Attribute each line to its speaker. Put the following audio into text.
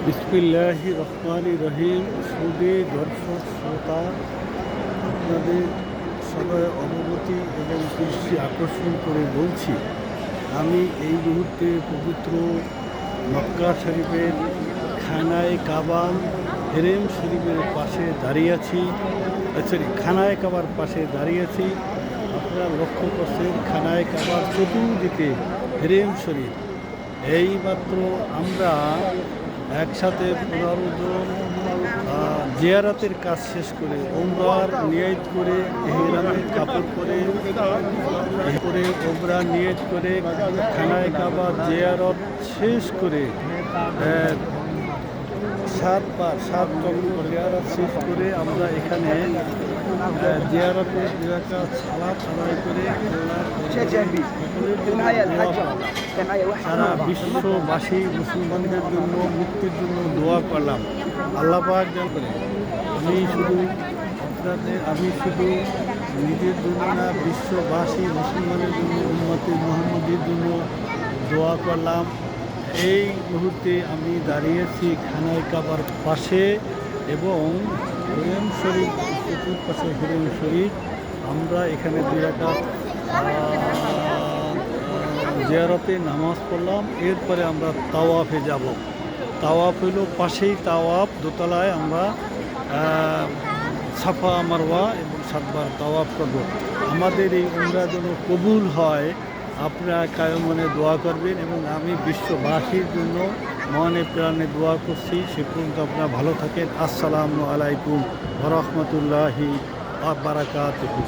Speaker 1: বিসমিল্লাহির রহমানির রহিম। সুদী দর্শক শ্রোতা, আপনাদের সবাই অবগতি এবং দৃষ্টি আকর্ষণ করে বলছি, আমি এই মুহূর্তে পবিত্র মক্কা শরীফের খানায় কাবা হেরেম শরীফের পাশে দাঁড়িয়ে আছি। খানায় কাবার পাশে দাঁড়িয়ে আছি। আপনারা লক্ষ্য করছেন খানায় কাবার চতুর্দিকে হেরেম শরীফ। এইমাত্র আমরা একসাথে 15 জন জিয়ারাতের কাজ শেষ করে ওমরার নিয়ত করে ইহরামের কাপড় পরে ওমরা নিয়ত করে খানায় কাবা জিয়ারত শেষ করে 7 চক্র জিয়ারত শেষ করে আমরা এখানে জিয়ারতের 2 রাকাত সালাত আদায় করে সারা বিশ্ববাসী মুসলমানদের জন্য মুক্তির জন্য দোয়া করলাম। আল্লাহ পাক যেন করে আমি শুধু নিজের জন্য না, বিশ্ববাসী মুসলমানের জন্য, উম্মতে মুহাম্মদের জন্য দোয়া করলাম। এই মুহূর্তে আমি দাঁড়িয়েছি খানায় কাবার পাশে এবং হেরেম শরীফ চতুর্পাশে হেরেম শরীফ। আমরা এখানে 2 রাকাত জিয়ারতে নামাজ পড়লাম। এরপরে আমরা তাওয়াফে যাব। তাওয়াফ হইল পাশেই তাওয়াফ, দোতলায় আমরা সাফা মারওয়া এবং 7 বার তাওয়াফ করব। আমাদের এই উমরা যেন কবুল হয়, আপনারা কায়মনে দোয়া করবেন এবং আমি বিশ্ববাসীর জন্য মনে প্রাণে দোয়া করছি। সে পর্যন্ত আপনারা ভালো থাকেন। আসসালামু আলাইকুম ওয়া রাহমাতুল্লাহি ওয়া বারাকাতুহু।